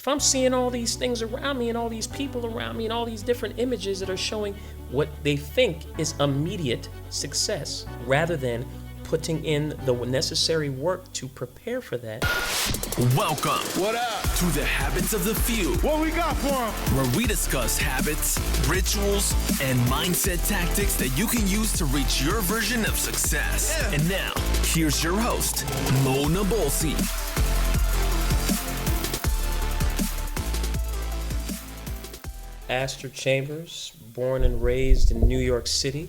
If I'm seeing all these things around me and all these people around me and all these different images that are showing what they think is immediate success, rather than putting in the necessary work to prepare for that. Welcome. What up? To the Habits of the Few. What we got for them? Where we discuss habits, rituals, and mindset tactics that you can use to reach your version of success. Yeah. And now, here's your host, Non-negotiable. Astor Chambers, born and raised in New York City,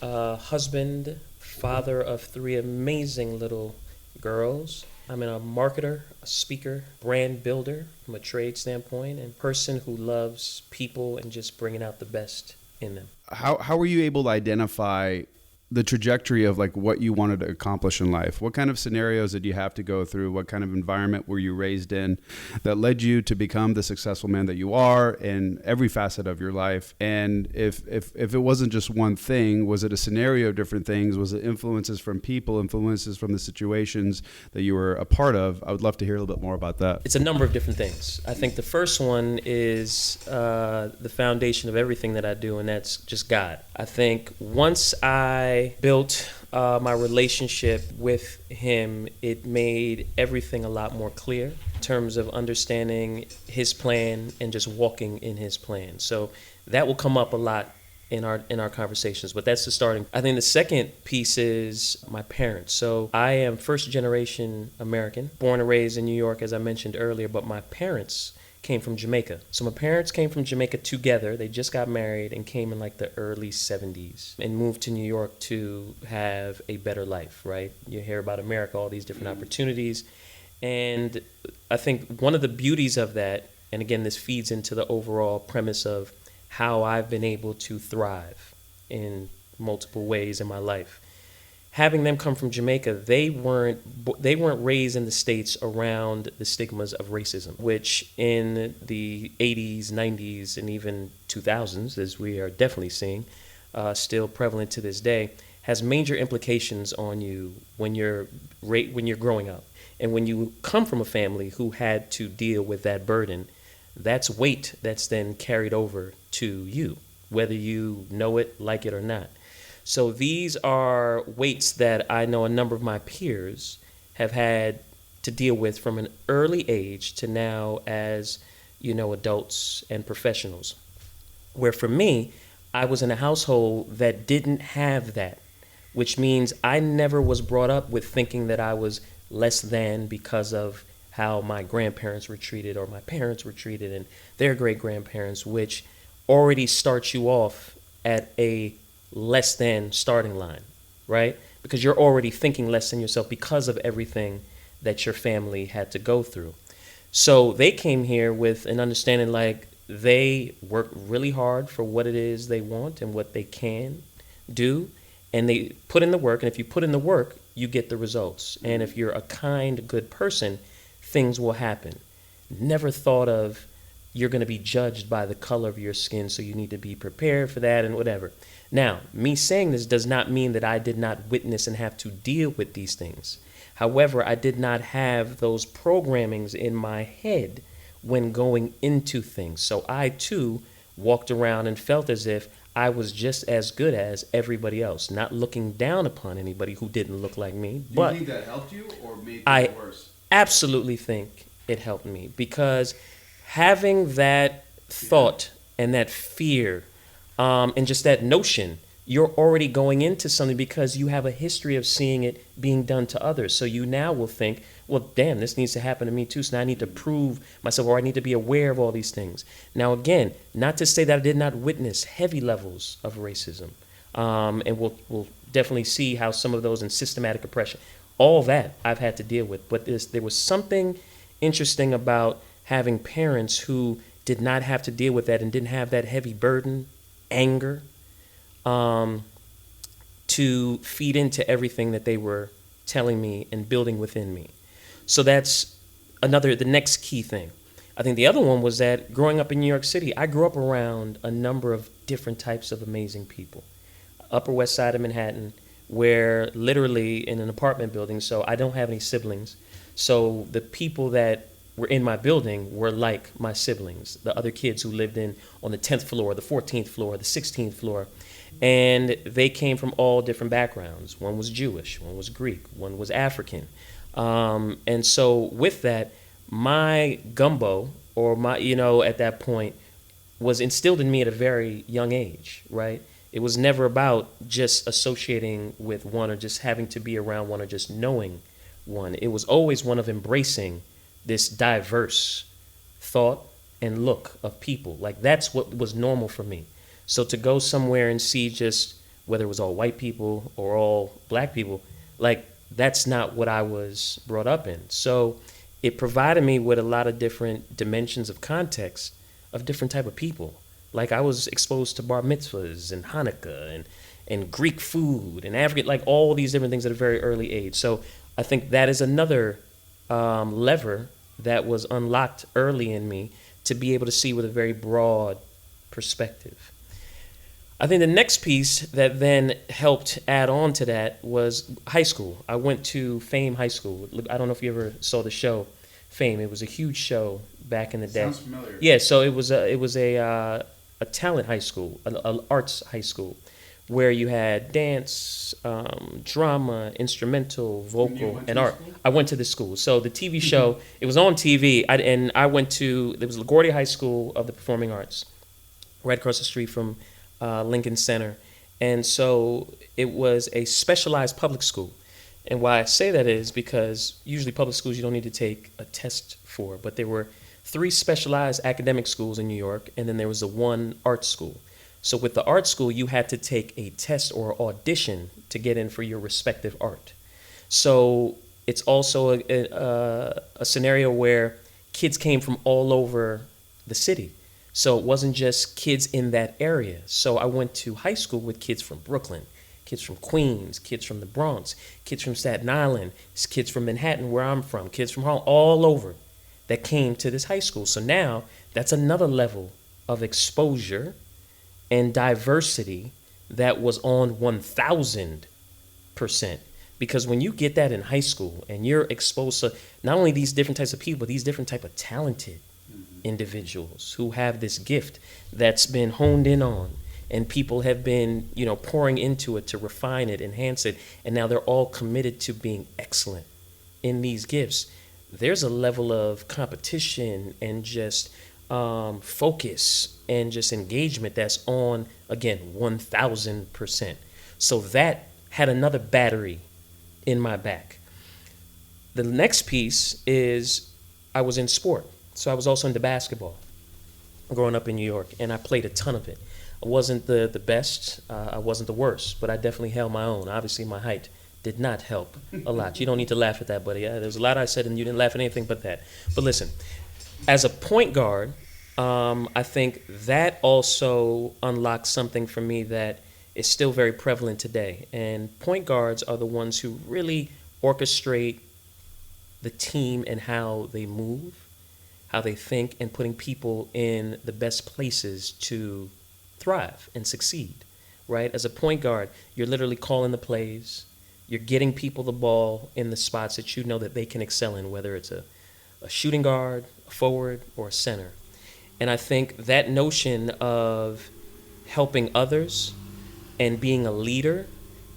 husband, father of 3 amazing little girls. I'm a marketer, a speaker, brand builder from a trade standpoint, and person who loves people and just bringing out the best in them. How were you able to identify the trajectory of like what you wanted to accomplish in life? What kind of scenarios did you have to go through? What kind of environment were you raised in that led you to become the successful man that you are in every facet of your life? And if it wasn't just one thing, was it a scenario of different things? Was it influences from people, influences from the situations that you were a part of? I would love to hear a little bit more about that. It's a number of different things. I think the first one is the foundation of everything that I do, and that's just God. I think once I built my relationship with him, it made everything a lot more clear in terms of understanding his plan and just walking in his plan. So that will come up a lot in our conversations, but that's the starting. I think the second piece is my parents. So I am first generation American, born and raised in New York, as I mentioned earlier, but my parents came from Jamaica. So my parents came from Jamaica together. They just got married and came in like the early 70s and moved to New York to have a better life, right? You hear about America, all these different opportunities. And I think one of the beauties of that, and again, this feeds into the overall premise of how I've been able to thrive in multiple ways in my life. Having them come from Jamaica, they weren't raised in the States around the stigmas of racism, which in the 80s, 90s, and even 2000s, as we are definitely seeing, still prevalent to this day, has major implications on you when you're growing up. And when you come from a family who had to deal with that burden, that's weight that's then carried over to you, whether you know it, like it, or not. So these are weights that I know a number of my peers have had to deal with from an early age to now as, adults and professionals. Where for me, I was in a household that didn't have that, which means I never was brought up with thinking that I was less than because of how my grandparents were treated or my parents were treated and their great-grandparents, which already starts you off at a less than starting line, right? Because you're already thinking less than yourself because of everything that your family had to go through. So they came here with an understanding like they work really hard for what it is they want and what they can do, and they put in the work, and if you put in the work, you get the results. And if you're a kind, good person, things will happen. Never thought of you're going to be judged by the color of your skin, so you need to be prepared for that and whatever. Now, me saying this does not mean that I did not witness and have to deal with these things. However, I did not have those programmings in my head when going into things. So I, too, walked around and felt as if I was just as good as everybody else, not looking down upon anybody who didn't look like me. Do you think that helped you or made it worse? I absolutely think it helped me because having that thought and that fear and just that notion, you're already going into something because you have a history of seeing it being done to others. So you now will think, well, damn, this needs to happen to me too. So now I need to prove myself, or I need to be aware of all these things. Now, again, not to say that I did not witness heavy levels of racism. And we'll definitely see how some of those in systematic oppression, all that I've had to deal with. But there was something interesting about having parents who did not have to deal with that and didn't have that heavy burden, anger, to feed into everything that they were telling me and building within me. So that's the next key thing. I think the other one was that growing up in New York City, I grew up around a number of different types of amazing people. Upper West Side of Manhattan, where literally in an apartment building, so I don't have any siblings. So the people that were in my building were like my siblings, the other kids who lived on the 10th floor, the 14th floor, the 16th floor. And they came from all different backgrounds. One was Jewish, one was Greek, one was African. And so with that, my gumbo, or my, at that point, was instilled in me at a very young age, right? It was never about just associating with one or just having to be around one or just knowing one. It was always one of embracing this diverse thought and look of people. Like, that's what was normal for me. So to go somewhere and see just whether it was all white people or all black people, like, that's not what I was brought up in. So it provided me with a lot of different dimensions of context of different type of people. Like, I was exposed to bar mitzvahs and Hanukkah and Greek food and African, like all these different things at a very early age. So I think that is another lever that was unlocked early in me to be able to see with a very broad perspective. I think the next piece that then helped add on to that was high school. I went to Fame High School. I don't know if you ever saw the show Fame. It was a huge show back in the day. Sounds familiar. Yeah, so it was a talent high school, an arts high school, where you had dance, drama, instrumental, vocal, and art. I went to this school. So the TV show, it was on TV, and I went to, it was LaGuardia High School of the Performing Arts, right across the street from Lincoln Center. And so it was a specialized public school. And why I say that is because usually public schools you don't need to take a test for, but there were 3 specialized academic schools in New York, and then there was the one art school. So with the art school, you had to take a test or audition to get in for your respective art. So it's also a scenario where kids came from all over the city. So it wasn't just kids in that area. So I went to high school with kids from Brooklyn, kids from Queens, kids from the Bronx, kids from Staten Island, kids from Manhattan, where I'm from, kids from Harlem, all over that came to this high school. So now that's another level of exposure and diversity that was on 1,000%. Because when you get that in high school and you're exposed to not only these different types of people, but these different type of talented individuals who have this gift that's been honed in on, and people have been, pouring into it to refine it, enhance it, and now they're all committed to being excellent in these gifts. There's a level of competition and just focus and just engagement that's on, again, 1,000%. So that had another battery in my back. The next piece is I was in sport. So I was also into basketball growing up in New York, and I played a ton of it. I wasn't the best, I wasn't the worst, but I definitely held my own. Obviously, my height did not help a lot. You don't need to laugh at that, buddy. There's a lot I said, and you didn't laugh at anything but that. But listen, as a point guard, I think that also unlocked something for me that is still very prevalent today. And point guards are the ones who really orchestrate the team and how they move, how they think, and putting people in the best places to thrive and succeed, right? As a point guard, you're literally calling the plays. You're getting people the ball in the spots that you know that they can excel in, whether it's a shooting guard, a forward, or a center. And I think that notion of helping others and being a leader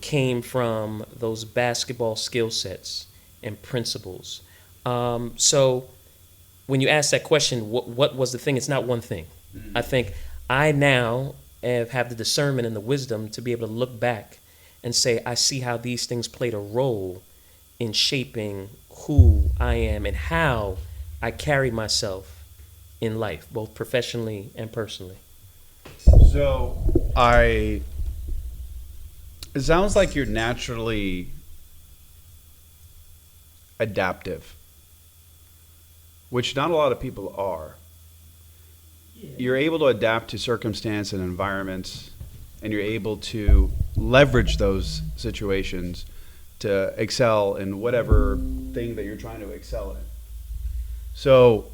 came from those basketball skill sets and principles. So when you ask that question, what was the thing? It's not one thing. I think I now have the discernment and the wisdom to be able to look back and say, I see how these things played a role in shaping who I am and how I carry myself in life, both professionally and personally. So it sounds like you're naturally adaptive, which not a lot of people are. Yeah. You're able to adapt to circumstance and environments, and you're able to leverage those situations to excel in whatever thing that you're trying to excel in. So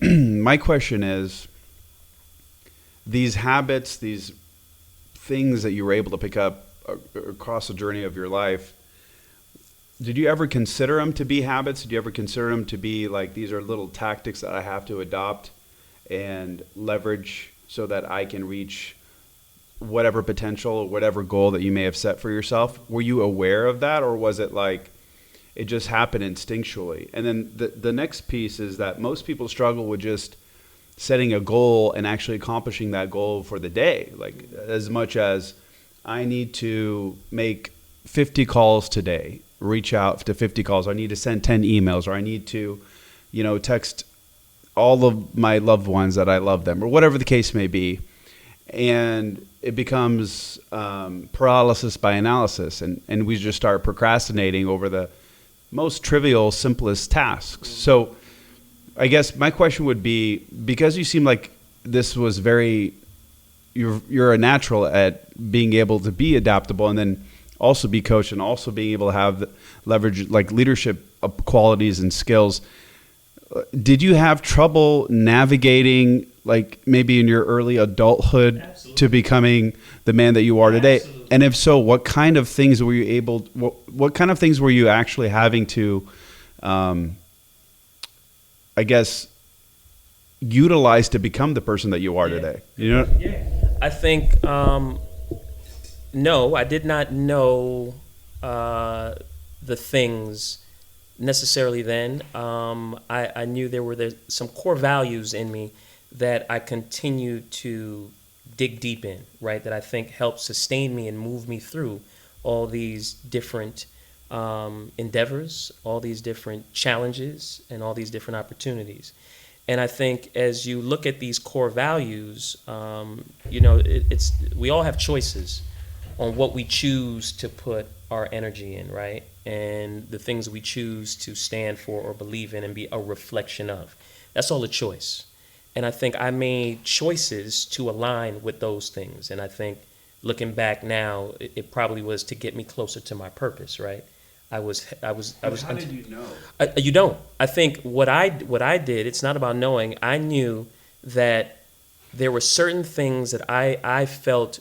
my question is, these habits, these things that you were able to pick up across the journey of your life, did you ever consider them to be habits? Did you ever consider them to be like, these are little tactics that I have to adopt and leverage so that I can reach whatever potential, whatever goal that you may have set for yourself? Were you aware of that, or was it like it just happened instinctually? And then the next piece is that most people struggle with just setting a goal and actually accomplishing that goal for the day. Like, as much as I need to make 50 calls today, reach out to 50 calls, I need to send 10 emails, or I need to, text all of my loved ones that I love them, or whatever the case may be. And it becomes paralysis by analysis, and we just start procrastinating over the most trivial, simplest tasks. So I guess my question would be, because you seem like this was you're a natural at being able to be adaptable, and then also be coached, and also being able to have leverage like leadership qualities and skills. Did you have trouble navigating, like maybe in your early adulthood, to becoming the man that you are today? Absolutely. And if so, what kind of things were you what kind of things were you actually having to, I guess, utilize to become the person that you are today? Yeah. I think, no, I did not know the things necessarily then. I knew there were some core values in me that I continue to dig deep in, right? That I think help sustain me and move me through all these different endeavors, all these different challenges, and all these different opportunities. And I think as you look at these core values, we all have choices on what we choose to put our energy in, right? And the things we choose to stand for or believe in and be a reflection of. That's all a choice. And I think I made choices to align with those things. And I think looking back now, it probably was to get me closer to my purpose, right? How did you know? You don't. I think what I did, it's not about knowing. I knew that there were certain things that I felt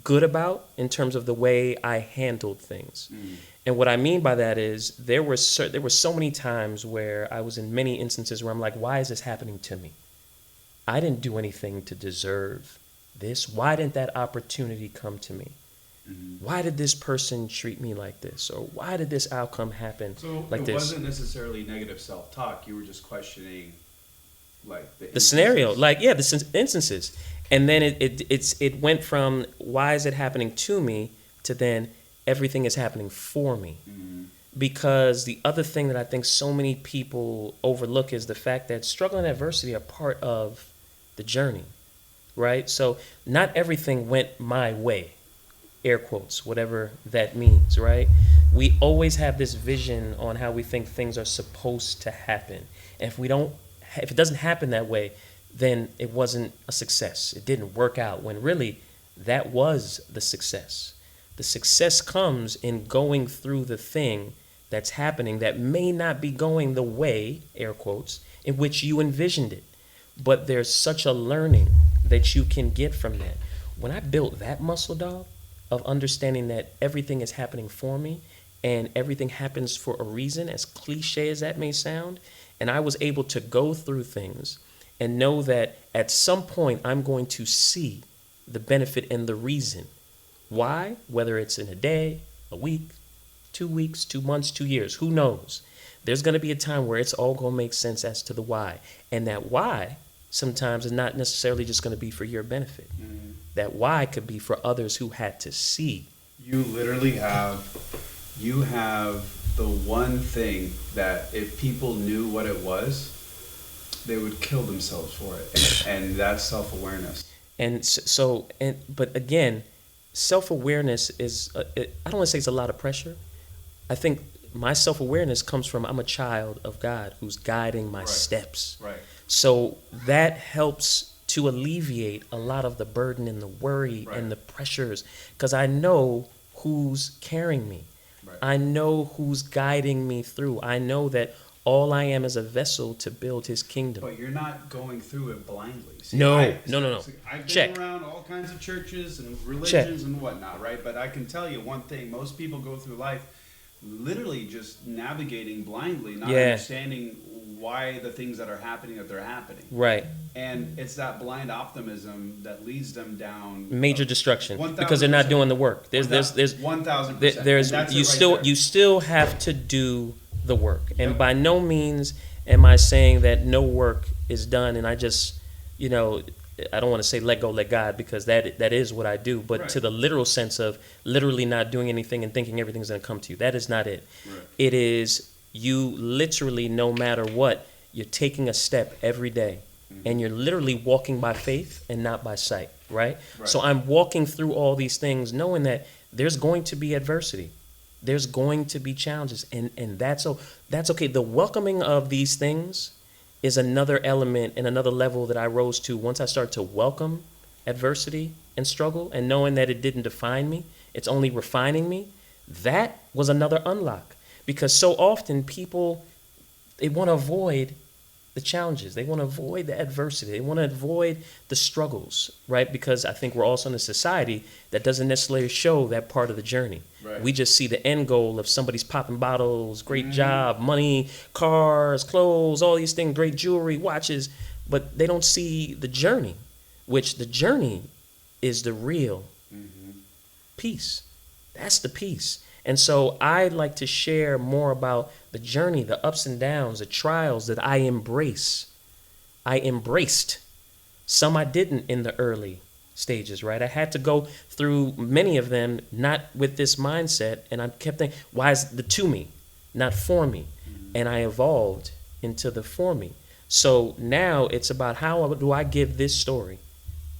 good about in terms of the way I handled things. Mm. And what I mean by that is there were so many times where I was in many instances where I'm like, why is this happening to me? I didn't do anything to deserve this. Why didn't that opportunity come to me? Mm-hmm. Why did this person treat me like this? Or why did this outcome happen like this? So it wasn't necessarily negative self-talk. You were just questioning like the scenario, the instances. And then it went from why is it happening to me to then everything is happening for me. Mm-hmm. Because the other thing that I think so many people overlook is the fact that struggle and adversity are part of the journey, right? So not everything went my way, air quotes, whatever that means, right? We always have this vision on how we think things are supposed to happen. And if it doesn't happen that way, then it wasn't a success. It didn't work out, when really that was the success. The success comes in going through the thing that's happening that may not be going the way, air quotes, in which you envisioned it. But there's such a learning that you can get from that. When I built that muscle, dog, of understanding that everything is happening for me and everything happens for a reason, as cliche as that may sound, and I was able to go through things and know that at some point I'm going to see the benefit and the reason. Why? Whether it's in a day, a week, 2 weeks, 2 months, 2 years, who knows? There's going to be a time where it's all going to make sense as to the why. And that why sometimes is not necessarily just going to be for your benefit. Mm-hmm. That why could be for others who had to see. You literally have the one thing that if people knew what it was, they would kill themselves for it. And that's self-awareness. And so, but again, self-awareness is, I don't want to say it's a lot of pressure. I think my self-awareness comes from I'm a child of God who's guiding my steps. Right. So that helps to alleviate a lot of the burden and the worry and the pressures, because I know who's carrying me. Right. I know who's guiding me through. I know that all I am is a vessel to build his kingdom. But you're not going through it blindly. See, no. I've been around all kinds of churches and religions and whatnot, right? But I can tell you one thing. Most people go through life literally just navigating blindly, not Yeah. understanding why the things that are happening that they're happening. Right. And it's that blind optimism that leads them down Major destruction because they're not doing the work. There's 1,000%. there's you still have to do the work. And by no means am I saying that no work is done and I just, you know, I don't want to say let go, let God, because that is what I do. But Right. to the literal sense of literally not doing anything and thinking everything's going to come to you, that is not it. Right. It is you literally, no matter what, you're taking a step every day. And you're literally walking by faith and not by sight, right? So I'm walking through all these things knowing that there's going to be adversity. There's going to be challenges. And that's okay. The welcoming of these things is another element and another level that I rose to once I started to welcome adversity and struggle and knowing that it didn't define me. It's only refining me. That was another unlock. Because so often people, they want to avoid the challenges. They want to avoid the adversity. They want to avoid the struggles, right? Because I think we're also in a society that doesn't necessarily show that part of the journey. Right. We just see the end goal of somebody's popping bottles, great job, money, cars, clothes, all these things, great jewelry, watches, but they don't see the journey, which the journey is the real peace. That's the peace. And so I'd like to share more about the journey, the ups and downs, the trials that I embrace. I embraced. Some I didn't in the early stages, right? I had to go through many of them, not with this mindset. And I kept thinking, why is the to me, not for me? And I evolved into the for me. So now it's about how do I give this story,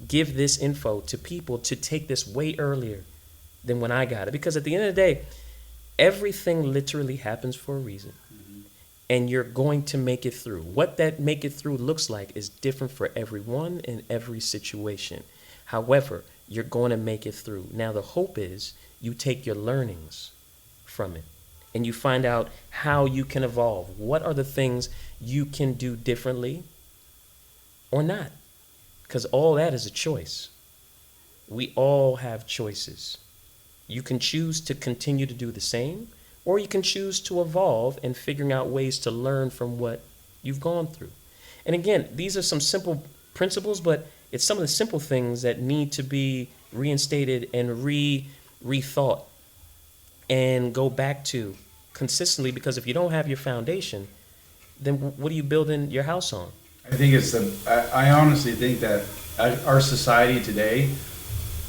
give this info to people to take this way earlier than when I got it. Because at the end of the day, everything literally happens for a reason. And you're going to make it through. What that make it through looks like is different for everyone in every situation. However, you're going to make it through. Now, the hope is you take your learnings from it and you find out how you can evolve. What are the things you can do differently or not? Because all that is a choice. We all have choices. You can choose to continue to do the same, or you can choose to evolve and figuring out ways to learn from what you've gone through. And again, these are some simple principles, but it's some of the simple things that need to be reinstated and rethought and go back to consistently, because if you don't have your foundation, then what are you building your house on? I think I honestly think that our society today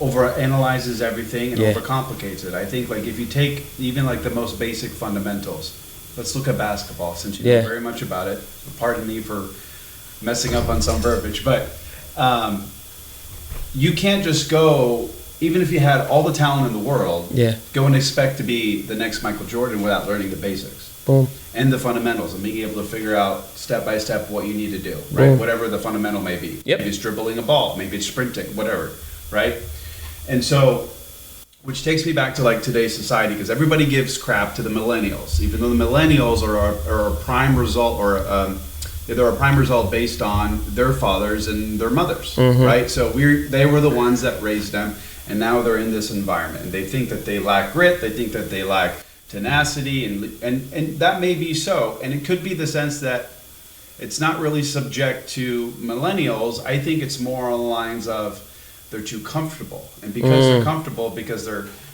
overanalyzes everything and overcomplicates it. I think like if you take even like the most basic fundamentals, let's look at basketball since you know very much about it. Pardon me for messing up on some verbiage, but you can't just go, even if you had all the talent in the world, go and expect to be the next Michael Jordan without learning the basics. Boom. And the fundamentals and being able to figure out step by step what you need to do, right? Boom. Whatever the fundamental may be. Yep. Maybe it's dribbling a ball, maybe it's sprinting, whatever, right? And so, which takes me back to like today's society, because everybody gives crap to the millennials, even though the millennials are a prime result, or they're a prime result based on their fathers and their mothers, right? So they were the ones that raised them, and now they're in this environment, and they think that they lack grit, they think that they lack tenacity, and that may be so, and it could be the sense that it's not really subject to millennials. I think it's more on the lines of they're too comfortable, and because they're comfortable, because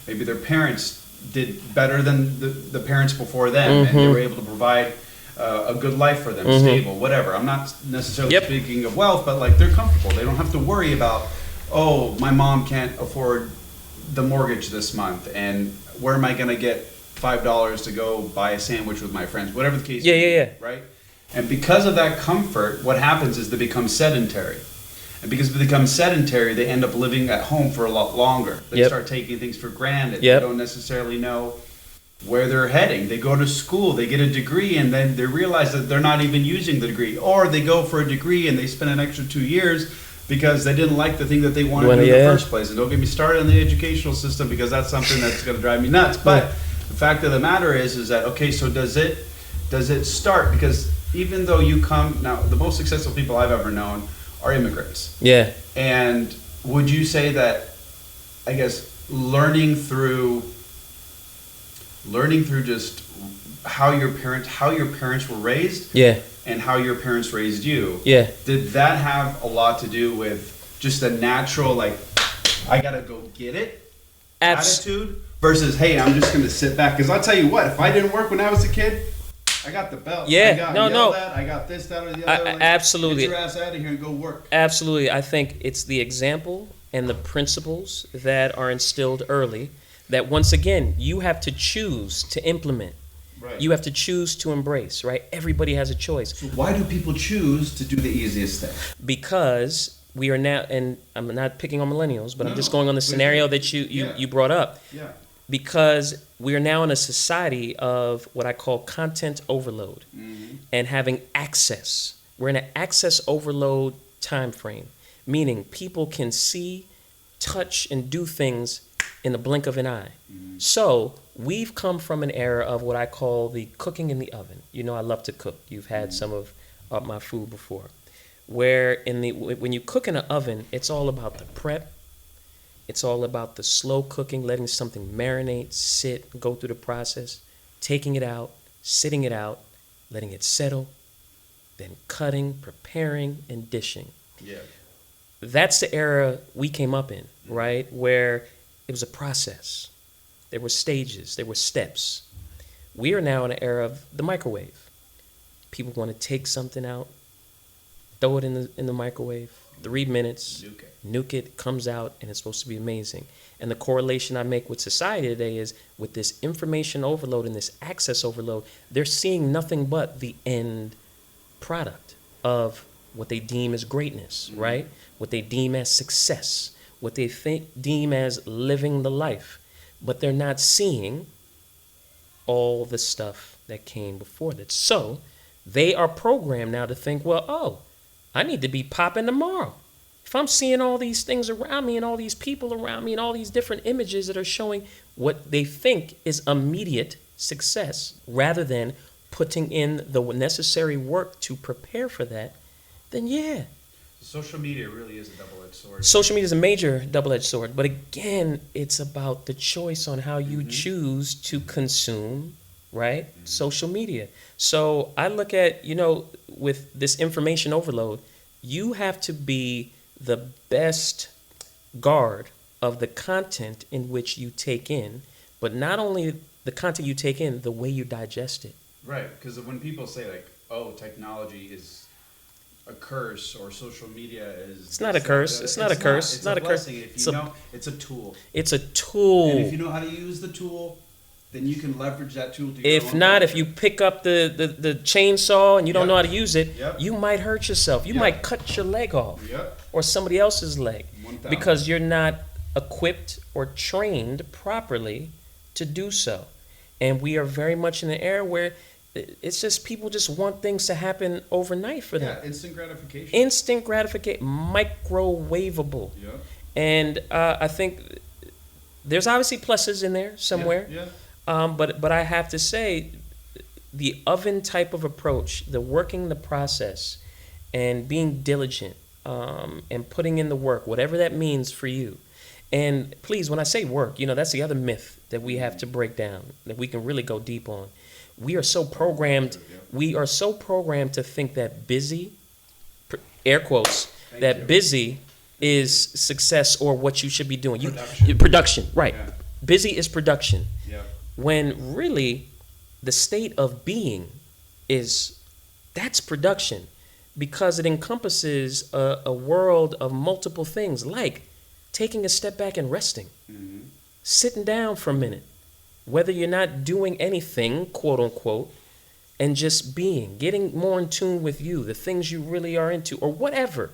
maybe their parents did better than the parents before them, and they were able to provide a good life for them, stable, whatever. I'm not necessarily speaking of wealth, but like they're comfortable. They don't have to worry about, oh, my mom can't afford the mortgage this month, and where am I going to get $5 to go buy a sandwich with my friends, whatever the case may be, right? And because of that comfort, what happens is they become sedentary. And because they become sedentary, they end up living at home for a lot longer. They start taking things for granted. They don't necessarily know where they're heading. They go to school, they get a degree, and then they realize that they're not even using the degree. Or they go for a degree and they spend an extra 2 years because they didn't like the thing that they wanted to do in the first place. And don't get me started on the educational system, because that's something that's going to drive me nuts. But the fact of the matter is that, okay, so does it start? Because even though you come, now the most successful people I've ever known are immigrants. Yeah. And would you say that, I guess, learning through learning through just how your parents were raised, and how your parents raised you. Did that have a lot to do with just a natural, like, I gotta go get it attitude versus, hey, I'm just gonna sit back? Because I'll tell you what, if I didn't work when I was a kid, I got the belt. I got yelled at, I got this, that, or the other. Absolutely. Get your ass out of here and go work. Absolutely. I think it's the example and the principles that are instilled early that, once again, you have to choose to implement. Right. You have to choose to embrace, right? Everybody has a choice. So why do people choose to do the easiest thing? Because we are now, and I'm not picking on millennials, but I'm just going on the scenario that you brought up. Yeah. Because we are now in a society of what I call content overload, and having access. We're in an access overload time frame, meaning people can see, touch, and do things in the blink of an eye. So we've come from an era of what I call the cooking in the oven. You know, I love to cook. You've had some of my food before. Where when you cook in an oven, it's all about the prep. It's all about the slow cooking, letting something marinate, sit, go through the process, taking it out, sitting it out, letting it settle, then cutting, preparing, and dishing. Yeah. That's the era we came up in, right? Where it was a process. There were stages, there were steps. We are now in an era of the microwave. People want to take something out, throw it in the microwave, 3 minutes, nuke it, comes out, and it's supposed to be amazing. And the correlation I make with society today is, with this information overload and this access overload, they're seeing nothing but the end product of what they deem as greatness, right? What they deem as success, what they deem as living the life. But they're not seeing all the stuff that came before that. So they are programmed now to think, well, I need to be popping tomorrow. If I'm seeing all these things around me and all these people around me and all these different images that are showing what they think is immediate success, rather than putting in the necessary work to prepare for that, then yeah. Social media really is a double-edged sword. Social media is a major double-edged sword. But again, it's about the choice on how you choose to consume, right? Social media. So I look at, with this information overload, you have to be the best guard of the content in which you take in, but not only the content you take in, the way you digest it. Right, because when people say, like, oh, technology is a curse, or social media is... It's not a curse. It's not a curse. It's not a blessing. If you know, it's a tool. It's a tool. And if you know how to use the tool, then you can leverage that tool to your If not, if you pick up the chainsaw and you don't know how to use it, you might hurt yourself. You might cut your leg off, or somebody else's leg, 1,000. because you're not equipped or trained properly to do so. And we are very much in an era where it's just people just want things to happen overnight for them. Yeah, instant gratification. Instant gratification, microwavable. Yeah. And I think there's obviously pluses in there somewhere. Yeah. But I have to say, the oven type of approach, the working the process and being diligent, and putting in the work, whatever that means for you. And please, when I say work, that's the other myth that we have to break down, that we can really go deep on. We are so programmed to think that busy, air quotes, busy is success, or what you should be doing. Production, right. Yeah. Busy is production. Yeah. When really the state of being that's production, because it encompasses a world of multiple things, like taking a step back and resting, sitting down for a minute, whether you're not doing anything, quote unquote, and just being, getting more in tune with you, the things you really are into, or whatever.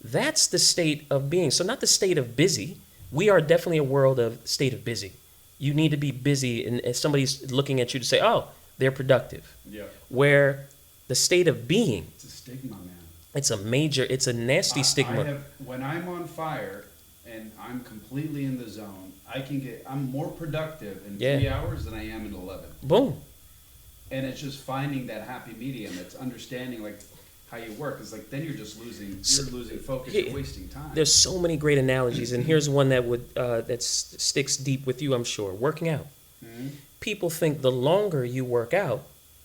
That's the state of being. So not the state of busy. We are definitely a world of state of busy. You need to be busy, and somebody's looking at you to say, oh, they're productive. Yeah. Where the state of being, It's a stigma, man. It's a nasty stigma. When I'm on fire and I'm completely in the zone, I'm more productive in 3 hours than I am in 11. Boom. And it's just finding that happy medium. It's understanding, like, how you work. It's like, then you're losing focus, you're wasting time. There's so many great analogies, and here's one that sticks deep with you, I'm sure. Working out. people think the longer you work out,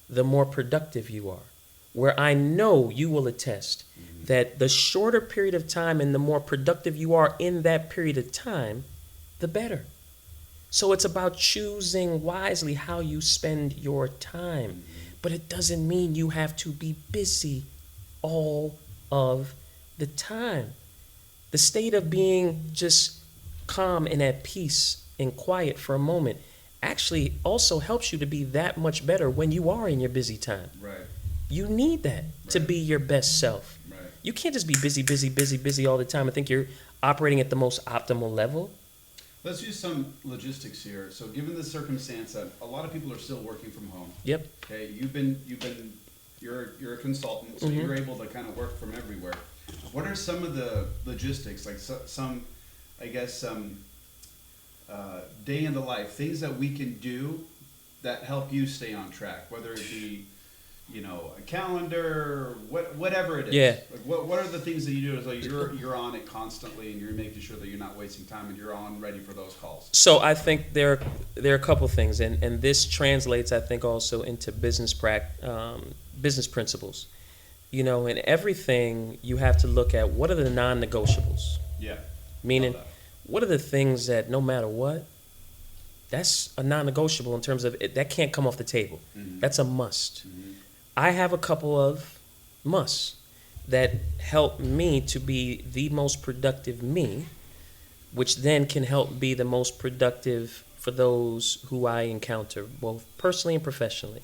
the more productive you are. Where I know you will attest that the shorter period of time and the more productive you are in that period of time, the better. So it's about choosing wisely how you spend your time. But it doesn't mean you have to be busy all of the time. The state of being just calm and at peace and quiet for a moment actually also helps you to be that much better when you are in your busy time. Right. You need that to Right. be your best self. Right. You can't just be busy all the time. I think you're operating at the most optimal level. Let's use some logistics here. So, given the circumstance that a lot of people are still working from home. Yep. Okay, you're a consultant, so you're able to kind of work from everywhere. What are some of the logistics, like some day in the life things that we can do that help you stay on track? Whether it be, a calendar, whatever it is. Yeah. Like what are the things that you do? So you're on it constantly, and you're making sure that you're not wasting time, and you're on ready for those calls. So I think there are a couple things, and this translates, I think, also into business principles. In everything you have to look at what are the non-negotiables. Yeah. Meaning, what are the things that no matter what, that's a non-negotiable in terms of it, that can't come off the table. Mm-hmm. That's a must. Mm-hmm. I have a couple of musts that help me to be the most productive me, which then can help be the most productive for those who I encounter, both personally and professionally.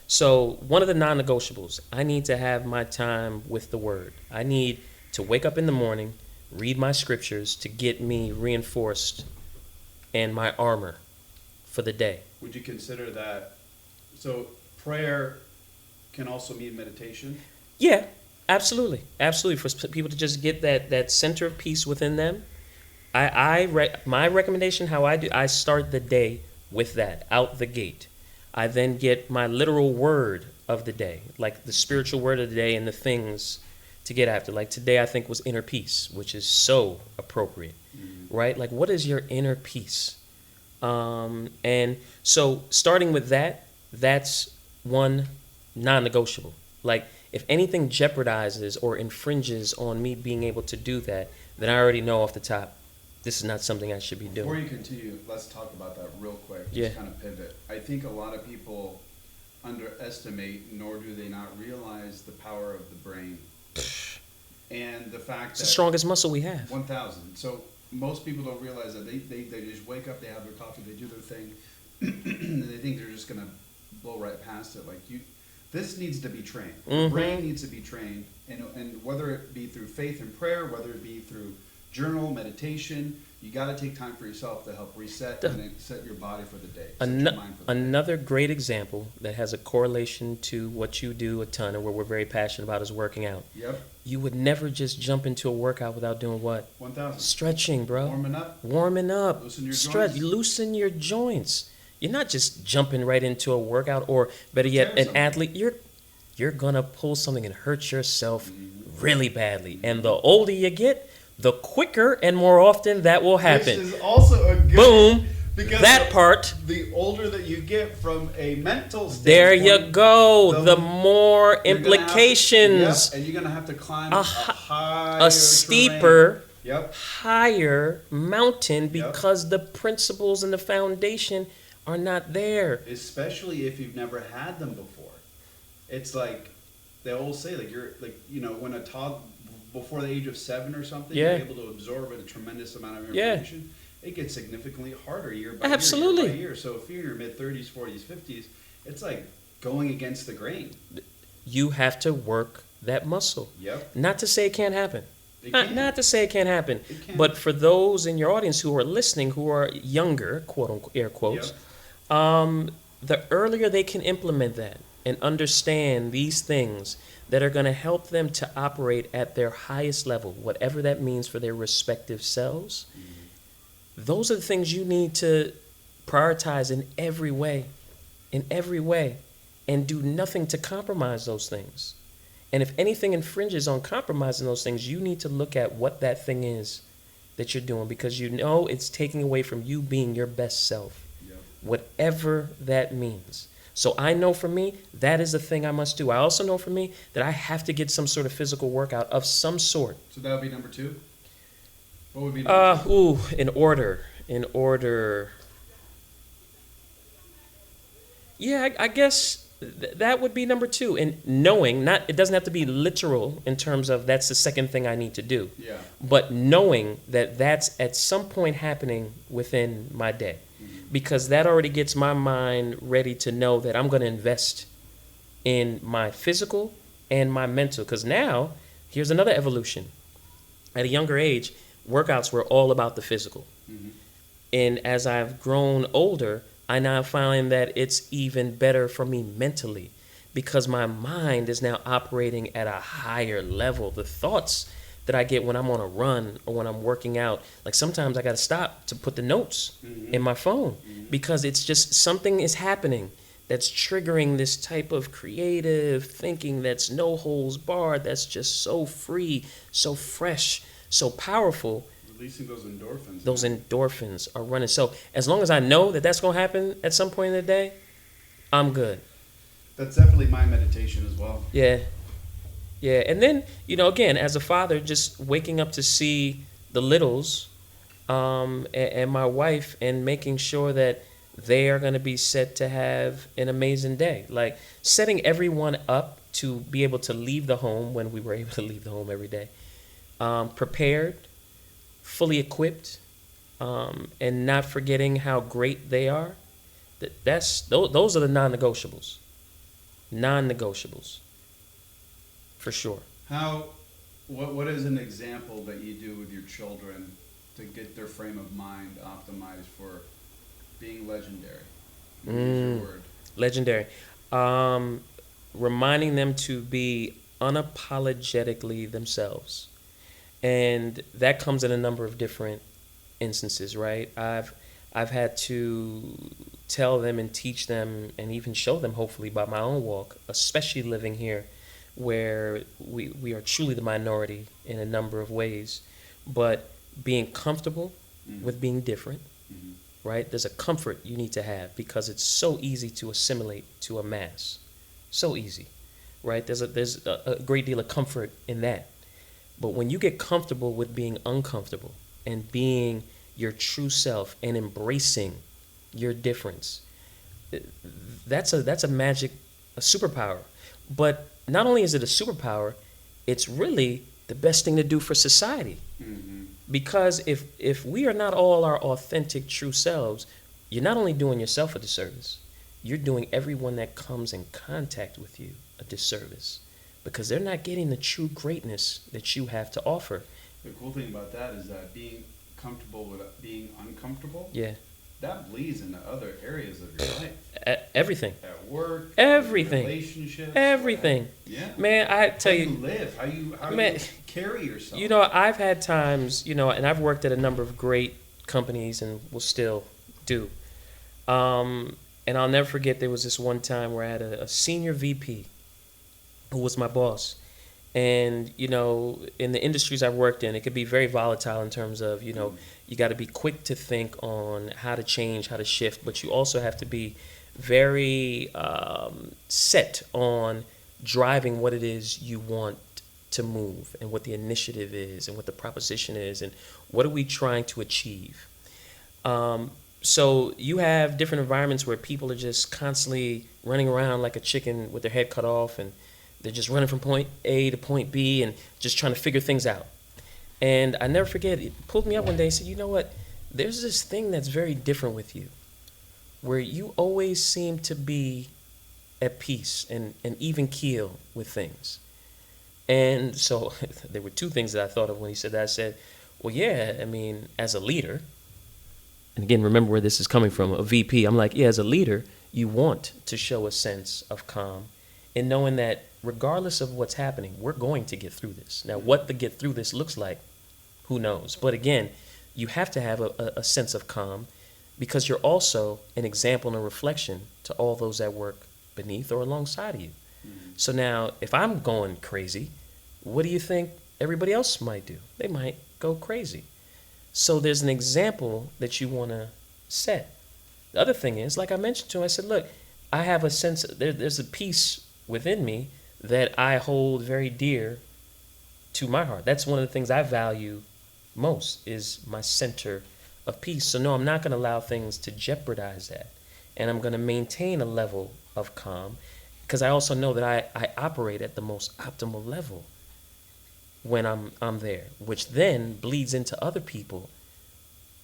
So one of the non-negotiables, I need to have my time with the Word. I need to wake up in the morning, read my scriptures to get me reinforced and my armor for the day. Would you consider that? So prayer can also mean meditation. Yeah, absolutely. For people to just get that center of peace within them. My recommendation, how I do, I start the day with that, out the gate. I then get my literal word of the day, like the spiritual word of the day and the things to get after. Like today, I think was inner peace, which is so appropriate, right? Like, what is your inner peace? And so starting with that, that's one non-negotiable. Like, if anything jeopardizes or infringes on me being able to do that, then I already know off the top, this is not something I should be doing. Before you continue, let's talk about that real quick. Yeah. Just kind of pivot. I think a lot of people underestimate, nor do they not realize the power of the brain. And the fact It's that the strongest muscle we have. 1,000. So most people don't realize that they just wake up, they have their coffee, they do their thing, and they think they're just going to blow right past it. Like, this needs to be trained. The brain needs to be trained, and whether it be through faith and prayer, whether it be through journal, meditation, you got to take time for yourself to help reset and then set your body for the day. Set your mind for the day. Another great example that has a correlation to what you do a ton and what we're very passionate about is working out. Yep. You would never just jump into a workout without doing what? 1,000. Stretching, bro. Warming up. Loosen your joints. Loosen your joints. You're not just jumping right into a workout, or better yet, an athlete. You're gonna pull something and hurt yourself really badly. And the older you get, the quicker and more often that will happen. This is also a good... Boom. Because that part. The older that you get from a mental standpoint... There you go. The more implications. And you're going to have to climb a steeper, terrain. higher mountain because the principles and the foundation are not there. Especially if you've never had them before. It's like, they all say, like, when a toddler... before the age of 7 or something, you're able to absorb a tremendous amount of information. It gets significantly harder year by year. So if you're in your mid-30s, 40s, 50s, it's like going against the grain. You have to work that muscle. Yep. Not to say it can't happen. Not to say it can't happen. It can. But for those in your audience who are listening, who are younger, quote unquote, air quotes, the earlier they can implement that and understand these things that are going to help them to operate at their highest level, whatever that means for their respective selves. Those are the things you need to prioritize in every way, and do nothing to compromise those things. And if anything infringes on compromising those things, you need to look at what that thing is that you're doing, because you know it's taking away from you being your best self. whatever that means. So I know for me, that is the thing I must do. I also know for me that I have to get some sort of physical workout of some sort. So that would be number 2? What would be number 2? In order. Yeah, I guess that would be number 2. And knowing, it doesn't have to be literal in terms of that's the second thing I need to do. Yeah. But knowing that that's at some point happening within my day. Because that already gets my mind ready to know that I'm going to invest in my physical and my mental. Because now, here's another evolution. At a younger age, workouts were all about the physical. Mm-hmm. And as I've grown older, I now find that it's even better for me mentally because my mind is now operating at a higher level. The thoughts that I get when I'm on a run or when I'm working out, like sometimes I got to stop to put the notes in my phone because it's just something is happening that's triggering this type of creative thinking that's no holds barred, that's just so free, so fresh, so powerful. Releasing those endorphins. Those endorphins are running. So as long as I know that that's going to happen at some point in the day, I'm good. That's definitely my meditation as well. Yeah. Yeah. And then, again, as a father, just waking up to see the littles and my wife and making sure that they are going to be set to have an amazing day. Like setting everyone up to be able to leave the home when we were able to leave the home every day. Prepared, fully equipped, and not forgetting how great they are. Those are the non-negotiables. Non-negotiables, for sure. What is an example that you do with your children to get their frame of mind optimized for being legendary? Use your word. Legendary. Reminding them to be unapologetically themselves. And that comes in a number of different instances, right? I've had to tell them and teach them and even show them, hopefully, by my own walk, especially living here where we are truly the minority in a number of ways, but being comfortable with being different, right? There's a comfort you need to have because it's so easy to assimilate to a mass. So easy, right? There's a great deal of comfort in that. But when you get comfortable with being uncomfortable and being your true self and embracing your difference, that's a magic, a superpower. But not only is it a superpower, it's really the best thing to do for society. Mm-hmm. Because if we are not all our authentic, true selves, you're not only doing yourself a disservice, you're doing everyone that comes in contact with you a disservice. Because they're not getting the true greatness that you have to offer. The cool thing about that is that being comfortable with being uncomfortable, that bleeds into other areas of your life. Everything. At work. Everything. Relationships. everything. Yeah. Man, I tell you. How you live, how man, you carry yourself. I've had times, and I've worked at a number of great companies and will still do. And I'll never forget there was this one time where I had a senior VP who was my boss. And, in the industries I've worked in, it could be very volatile in terms of, you got to be quick to think on how to change, how to shift, but you also have to be very set on driving what it is you want to move and what the initiative is and what the proposition is and what are we trying to achieve. So you have different environments where people are just constantly running around like a chicken with their head cut off and they're just running from point A to point B and just trying to figure things out. And I never forget, it pulled me up one day and said, you know what? There's this thing that's very different with you, where you always seem to be at peace and even keel with things. And so there were two things that I thought of when he said that. I said, well, yeah, as a leader, and again, remember where this is coming from, a VP. I'm like, yeah, as a leader, you want to show a sense of calm and knowing that regardless of what's happening, we're going to get through this. Now, what the get through this looks like, who knows? But again, you have to have a sense of calm because you're also an example and a reflection to all those that work beneath or alongside of you. Mm-hmm. So now, if I'm going crazy, what do you think everybody else might do? They might go crazy. So there's an example that you want to set. The other thing is, like I mentioned to him, I said, look, I have a sense, there's a piece within me that I hold very dear to my heart. That's one of the things I value most, is my center of peace. So no, I'm not going to allow things to jeopardize that. And I'm going to maintain a level of calm, because I also know that I operate at the most optimal level when I'm there, which then bleeds into other people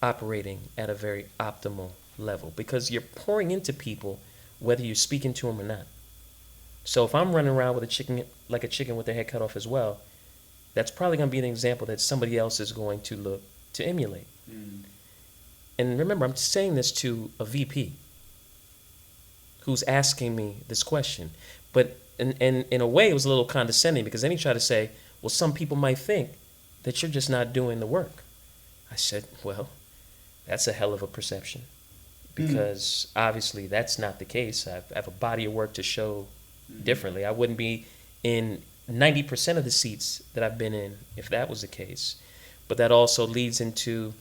operating at a very optimal level, because you're pouring into people whether you're speaking to them or not. So if I'm running around with a chicken with their head cut off as well, that's probably going to be an example that somebody else is going to look to emulate. And remember, I'm saying this to a VP who's asking me this question. But in a way, it was a little condescending, because then he tried to say, well, some people might think that you're just not doing the work. I said, well, that's a hell of a perception, because obviously that's not the case. I have a body of work to show differently. I wouldn't be in 90% of the seats that I've been in if that was the case. But that also leads into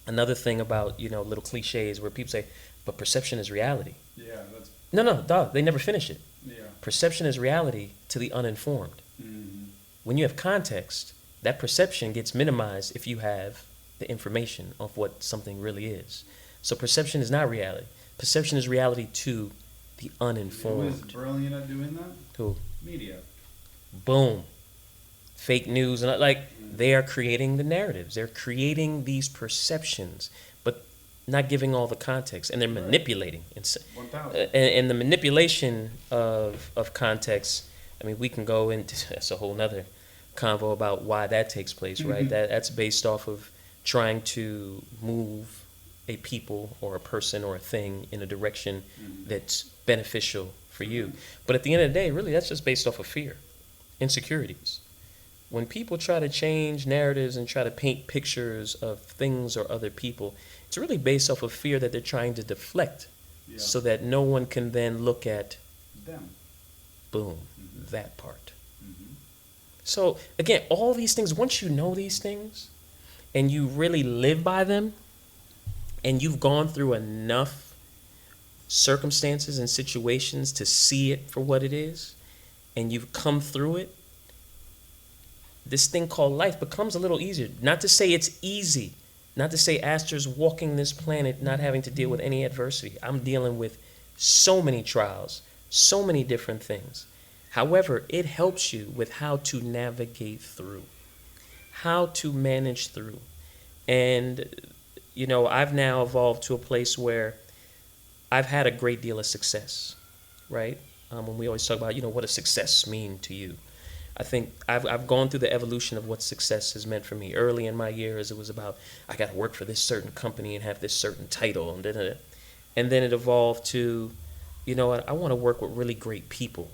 another thing about, little cliches where people say, but perception is reality. Yeah, that's... No, dog, they never finish it. Yeah. Perception is reality to the uninformed. When you have context, that perception gets minimized if you have the information of what something really is. So perception is not reality. Perception is reality to the uninformed. Who is brilliant at doing that? Who? Media. Boom. Fake news, and they are creating the narratives. They're creating these perceptions, but not giving all the context, and they're manipulating. 1,000. And the manipulation of context, we can go into, that's a whole nother convo about why that takes place, right? That's based off of trying to move a people or a person or a thing in a direction that's beneficial for you. But at the end of the day, really, that's just based off of fear, insecurities. When people try to change narratives and try to paint pictures of things or other people, it's really based off of fear that they're trying to deflect, so that no one can then look at them. Boom, that part. So again, all these things, once you know these things and you really live by them, and you've gone through enough circumstances and situations to see it for what it is, and you've come through it, this thing called life becomes a little easier. Not to say it's easy, not to say Astor's walking this planet not having to deal with any adversity. I'm dealing with so many trials, so many different things. However, it helps you with how to navigate through, how to manage through. And, I've now evolved to a place where I've had a great deal of success, right? When we always talk about, what does success mean to you? I think I've gone through the evolution of what success has meant for me. Early in my years, it was about, I got to work for this certain company and have this certain title. And then it evolved to, I want to work with really great people.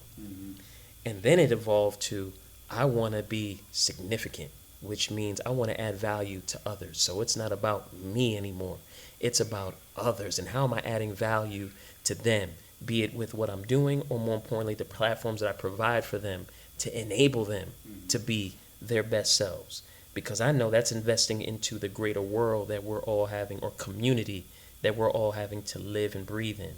And then it evolved to, I want to be significant, which means I want to add value to others. So it's not about me anymore. It's about others, and how am I adding value to them, be it with what I'm doing, or more importantly, the platforms that I provide for them to enable them to be their best selves. Because I know that's investing into the greater world that we're all having, or community that we're all having to live and breathe in.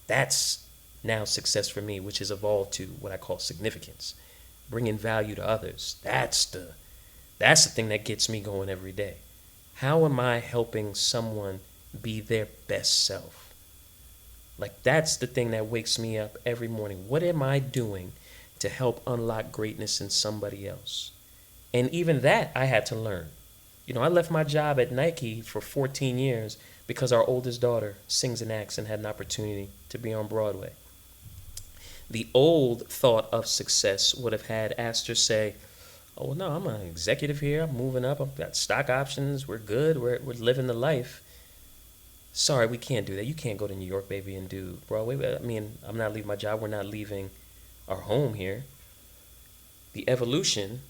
That's now success for me, which has evolved to what I call significance, bringing value to others. That's the thing that gets me going every day. How am I helping someone be their best self? That's the thing that wakes me up every morning. What am I doing to help unlock greatness in somebody else? And even that I had to learn. I left my job at Nike for 14 years because our oldest daughter sings and acts and had an opportunity to be on Broadway. The old thought of success would have had Astor say, oh, well, no, I'm an executive here. I'm moving up. I've got stock options. We're good. We're living the life. Sorry, we can't do that. You can't go to New York, baby, and do Broadway. I'm not leaving my job. We're not leaving our home here. The evolution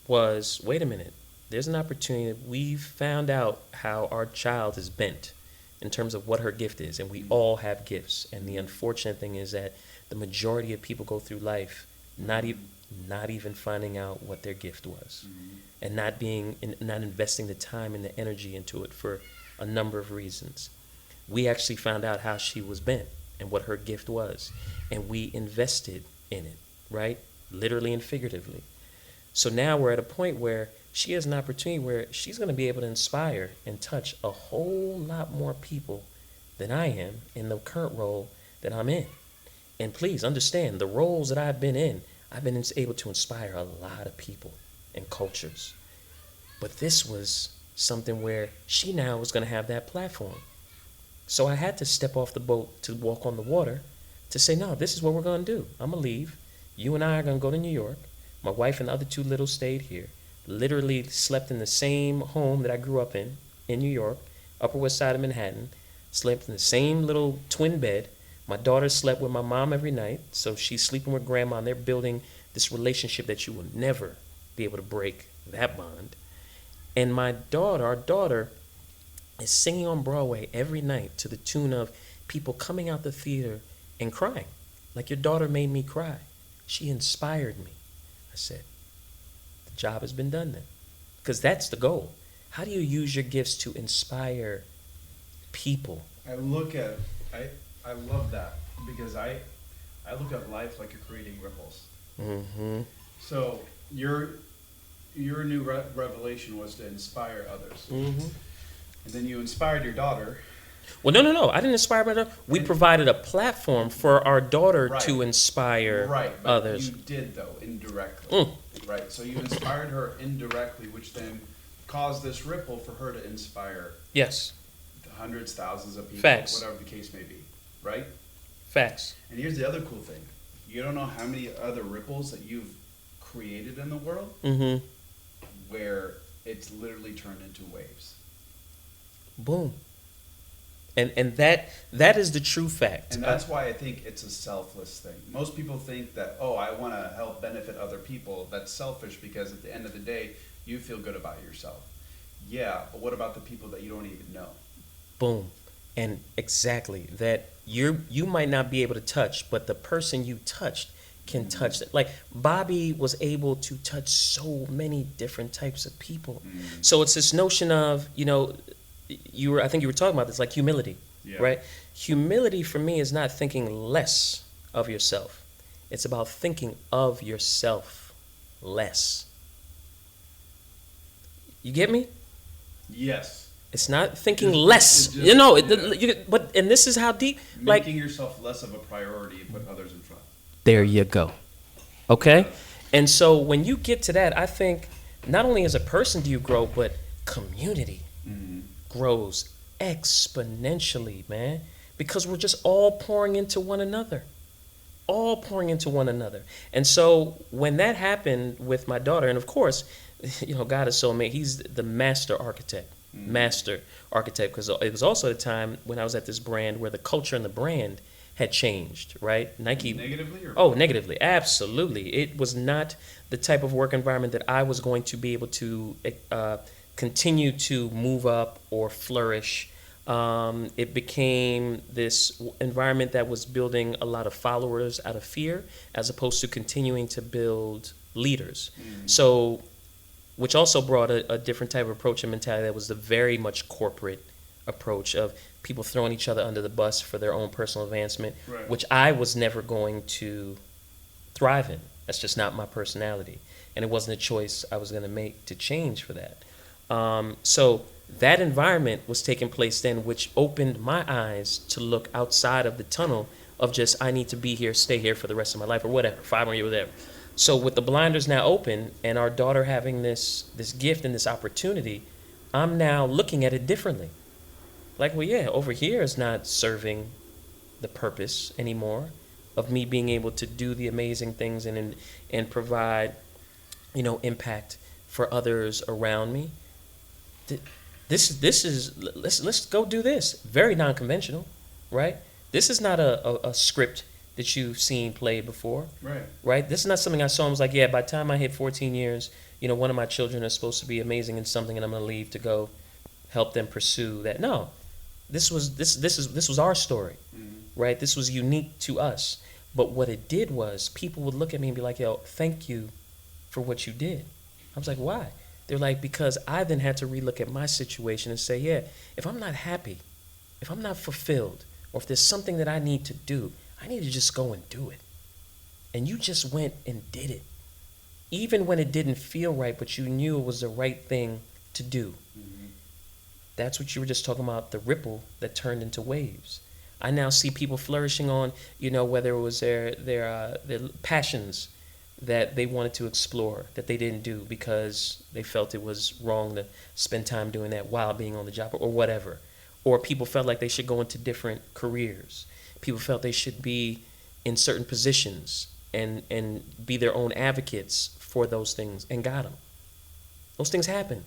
was, wait a minute. There's an opportunity. We've found out how our child is bent in terms of what her gift is, and we all have gifts. And the unfortunate thing is that the majority of people go through life not even finding out what their gift was, and not investing the time and the energy into it for a number of reasons. we actually found out how she was bent and what her gift was. And we invested in it, right? Literally and figuratively. So now we're at a point where she has an opportunity where she's going to be able to inspire and touch a whole lot more people than I am in the current role that I'm in. And please understand, the roles that I've been in, I've been able to inspire a lot of people and cultures. But this was something where she now was going to have that platform. So I had to step off the boat to walk on the water to say, no, this is what we're going to do. I'm going to leave. You and I are going to go to New York. My wife and the other two little stayed here. Literally slept in the same home that I grew up in New York, Upper West Side of Manhattan. Slept in the same little twin bed. My daughter slept with my mom every night, so she's sleeping with grandma, and they're building this relationship that you will never be able to break that bond. And my daughter, our daughter, is singing on Broadway every night to the tune of people coming out the theater and crying. Like, your daughter made me cry. She inspired me. I said, the job has been done then. Because that's the goal. How do you use your gifts to inspire people? I love that, because I look at life like you're creating ripples. Mm-hmm. So your new revelation was to inspire others. Mm-hmm. And then you inspired your daughter. Well, no. I didn't inspire my daughter. We provided a platform for our daughter Right. to inspire But others. You did, though, indirectly. Mm. Right. So you inspired her indirectly, which then caused this ripple for her to inspire Yes. hundreds, thousands of people, Facts. whatever the case may be. Right? Facts. And here's the other cool thing. You don't know how many other ripples that you've created in the world Mm-hmm. where it's literally turned into waves. Boom. And that is the true fact. And that's why I think it's a selfless thing. Most people think that, oh, I want to help benefit other people. That's selfish, because at the end of the day, you feel good about yourself. Yeah, but what about the people that you don't even know? Boom. And exactly that you might not be able to touch, but the person you touched can touch that. Like, Bobby was able to touch so many different types of people. So it's this notion of, I think you were talking about this, like humility, right? Humility for me is not thinking less of yourself. It's about thinking of yourself less. You get me? Yes. It's not thinking less. And this is how deep. Making yourself less of a priority and put others in front. There you go. Okay? And so when you get to that, I think not only as a person do you grow, but community grows exponentially, man. Because we're just all pouring into one another. And so when that happened with my daughter, and of course, God is so amazing. He's the master architect, because it was also a time when I was at this brand where the culture and the brand had changed, right? Nike. Negatively? Negatively. Absolutely. It was not the type of work environment that I was going to be able to continue to move up or flourish. It became this environment that was building a lot of followers out of fear, as opposed to continuing to build leaders. So, which also brought a different type of approach and mentality that was the very much corporate approach of people throwing each other under the bus for their own personal advancement, which I was never going to thrive in. That's just not my personality. And it wasn't a choice I was going to make to change for that. So that environment was taking place then, which opened my eyes to look outside of the tunnel of just, I need to be here, stay here for the rest of my life, or whatever, 5 more years, whatever. So with the blinders now open and our daughter having this gift and this opportunity, I'm now looking at it differently. Like, well, yeah, over here is not serving the purpose anymore of me being able to do the amazing things and provide, impact for others around me. This is let's go do this. Very non-conventional, right? This is not a script that you've seen played before, right? This is not something I saw and was like, yeah, by the time I hit 14 years, one of my children is supposed to be amazing in something, and I'm going to leave to go help them pursue that. No, this was our story, right? This was unique to us. But what it did was people would look at me and be like, yo, thank you for what you did. I was like, why? They're like, because I then had to relook at my situation and say, yeah, if I'm not happy if I'm not fulfilled, or if there's something that I need to do, I need to just go and do it. And you just went and did it. Even when it didn't feel right, but you knew it was the right thing to do. Mm-hmm. That's what you were just talking about, the ripple that turned into waves. I now see people flourishing on, whether it was their passions that they wanted to explore that they didn't do because they felt it was wrong to spend time doing that while being on the job or whatever. Or people felt like they should go into different careers. People felt they should be in certain positions and be their own advocates for those things and got them. Those things happen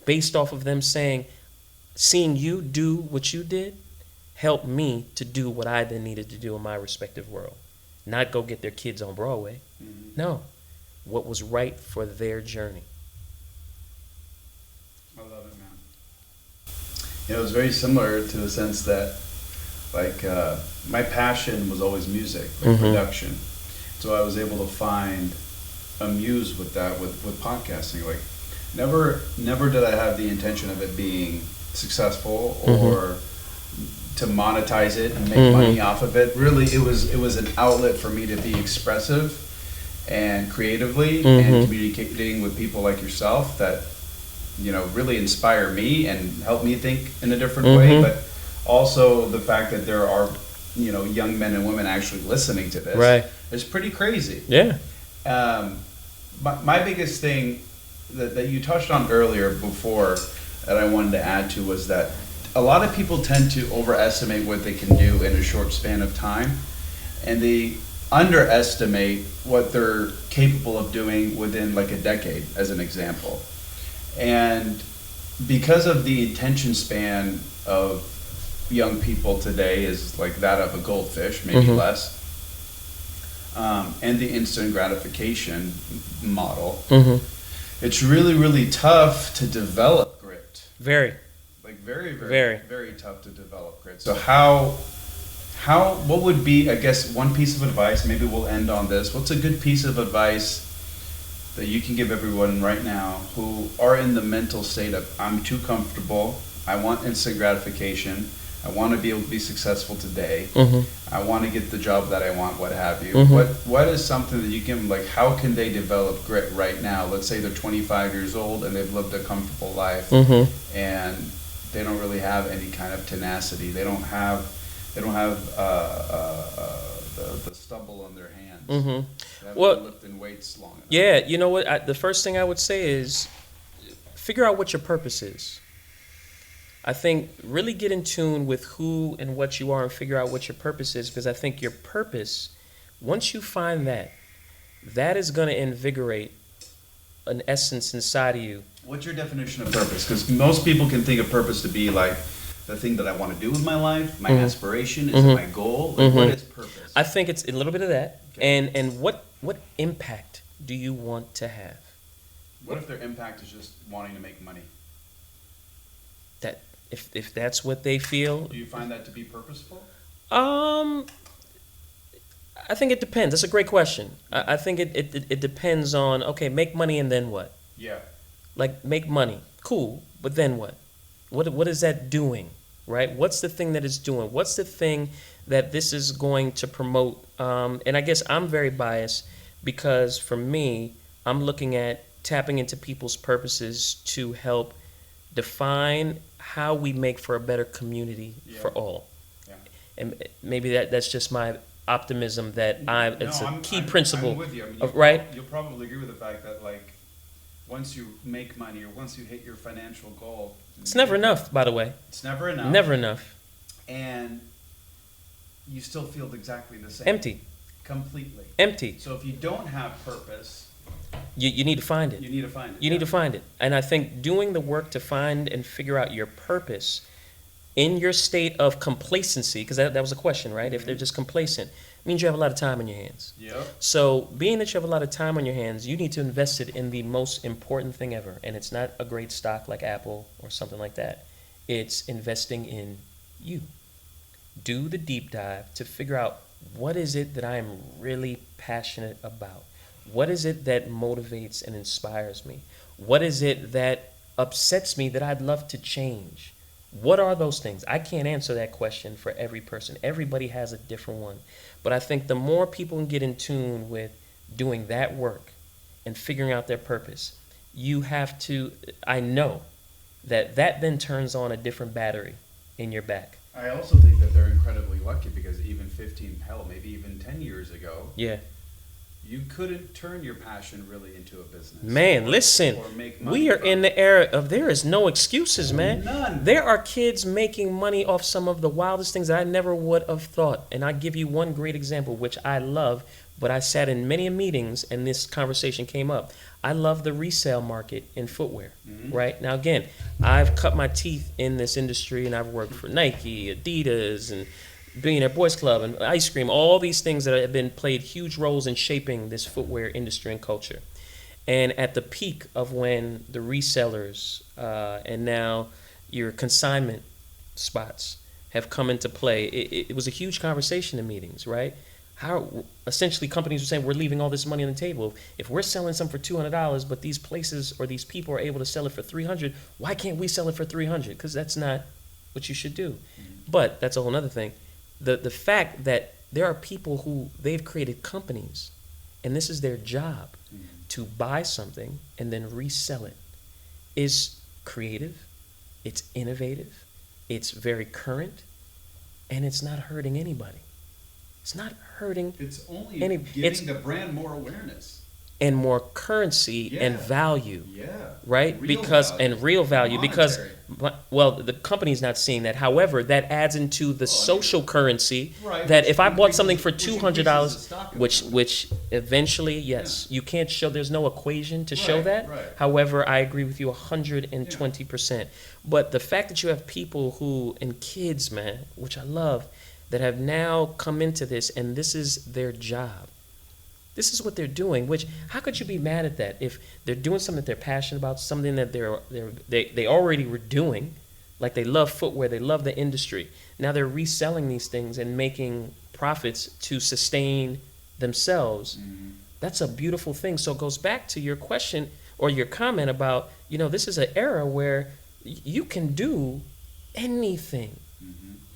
based off of them seeing you do what you did helped me to do what I then needed to do in my respective world. Not go get their kids on Broadway. Mm-hmm. No. What was right for their journey. I love it, man. It was very similar to the sense that, my passion was always music, production. So I was able to find a muse with that, with podcasting. Never did I have the intention of it being successful or to monetize it and make money off of it. Really, it was an outlet for me to be expressive and creatively and communicating with people like yourself that, really inspire me and help me think in a different way. But also the fact that there are, young men and women actually listening to this is pretty crazy. Yeah. My biggest thing that you touched on earlier before that I wanted to add to was that a lot of people tend to overestimate what they can do in a short span of time, and they underestimate what they're capable of doing within a decade, as an example. And because of the attention span of young people today is like that of a goldfish, maybe less, and the instant gratification model, it's really, really tough to develop grit. Very. Very tough to develop grit. So what would be, I guess, one piece of advice, maybe we'll end on this, what's a good piece of advice that you can give everyone right now who are in the mental state of, I'm too comfortable, I want instant gratification, I want to be able to be successful today, I want to get the job that I want, what have you. What is something that you can, how can they develop grit right now? Let's say they're 25 years old and they've lived a comfortable life and they don't really have any kind of tenacity. They don't have the stubble on their hands. They haven't been lifting weights long enough. Yeah, you know what? The first thing I would say is figure out what your purpose is. I think really get in tune with who and what you are and figure out what your purpose is, because I think your purpose, once you find that is going to invigorate an essence inside of you. What's your definition of purpose? Because most people can think of purpose to be the thing that I want to do with my life, my aspiration, is it my goal? What is purpose? I think it's a little bit of that. Okay. And what impact do you want to have? What if their impact is just wanting to make money? That if that's what they feel. Do you find that to be purposeful? I think it depends. That's a great question. I think it depends on, okay, make money and then what? Yeah. Make money. Cool. But then what? What is that doing? Right? What's the thing that it's doing? What's the thing that this is going to promote? And I guess I'm very biased because for me, I'm looking at tapping into people's purposes to help define how we make for a better community for all. Yeah. And maybe that's just my optimism that it's a key principle. I'm with you. Right? You'll probably agree with the fact that once you make money or once you hit your financial goal, it's never enough, by the way. It's never enough. Never enough. And you still feel exactly the same. Empty. Completely. Empty. So if you don't have purpose, you need to find it. You need to find it. You need to find it. And I think doing the work to find and figure out your purpose in your state of complacency, because that was a question, right? If they're just complacent, it means you have a lot of time on your hands. Yep. So being that you have a lot of time on your hands, you need to invest it in the most important thing ever. And it's not a great stock like Apple or something like that. It's investing in you. Do the deep dive to figure out what is it that I am really passionate about? What is it that motivates and inspires me? What is it that upsets me that I'd love to change? What are those things? I can't answer that question for every person. Everybody has a different one. But I think the more people can get in tune with doing that work and figuring out their purpose, you have to, I know that then turns on a different battery in your back. I also think that they're incredibly lucky because even 15, hell, maybe even 10 years ago, Yeah. you couldn't turn your passion really into a business. Man, listen, or make money we are from in the era of there is no excuses, it. man. None. There are kids making money off some of the wildest things that I never would have thought. And I give you one great example, which I love, but I sat in many meetings and this conversation came up. I love the resale market in footwear, right? Now, again, I've cut my teeth in this industry and I've worked for Nike, Adidas, and Billionaire Boys Club, and ice cream, all these things that have been played huge roles in shaping this footwear industry and culture. And at the peak of when the resellers and now your consignment spots have come into play, it was a huge conversation in meetings, right? How essentially companies were saying we're leaving all this money on the table. If we're selling some for $200, but these places or these people are able to sell it for $300, why can't we sell it for $300? Because that's not what you should do. But that's a whole other thing. The fact that there are people who they've created companies, and this is their job, to buy something and then resell it, is creative, it's innovative, it's very current, and it's not hurting anybody. It's not hurting. It's only any. giving It's the brand more awareness. and more currency and value, Yeah. right? Real Because value. and real value Monetary. because well, the company's not seeing that. However, that adds into the social currency Right, that which if I bought increases- something for which $200, increases the stock of which the which eventually, yes, you can't show. There's no equation to show Right, that. right. However, I agree with you 120%. But the fact that you have people who and kids, man, which I love, that have now come into this and this is their job. This is what they're doing, which how could you be mad at that if they're doing something that they're passionate about, something that they already were doing, like they love footwear, they love the industry. Now they're reselling these things and making profits to sustain themselves. That's a beautiful thing. So it goes back to your question or your comment about, this is an era where you can do anything.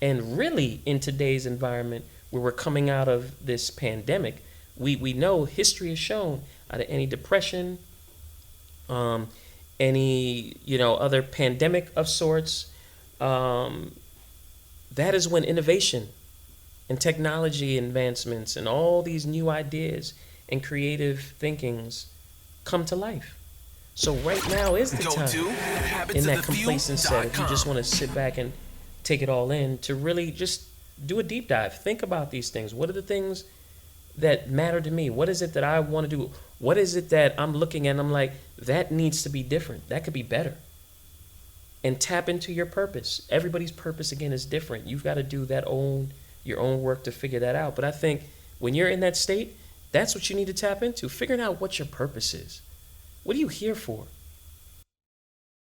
And really in today's environment where we're coming out of this pandemic, we know history has shown out of any depression, any other pandemic of sorts, that is when innovation and technology advancements and all these new ideas and creative thinkings come to life. So right now is the time in that complacent set, if you just want to sit back and take it all in, to really just do a deep dive. Think about these things. What are the things that matter to me? What is it that I want to do? What is it that I'm looking at and I'm like, that needs to be different. That could be better. And tap into your purpose. Everybody's purpose, again, is different. You've got to do your own work to figure that out. But I think when you're in that state, that's what you need to tap into. Figuring out what your purpose is. What are you here for?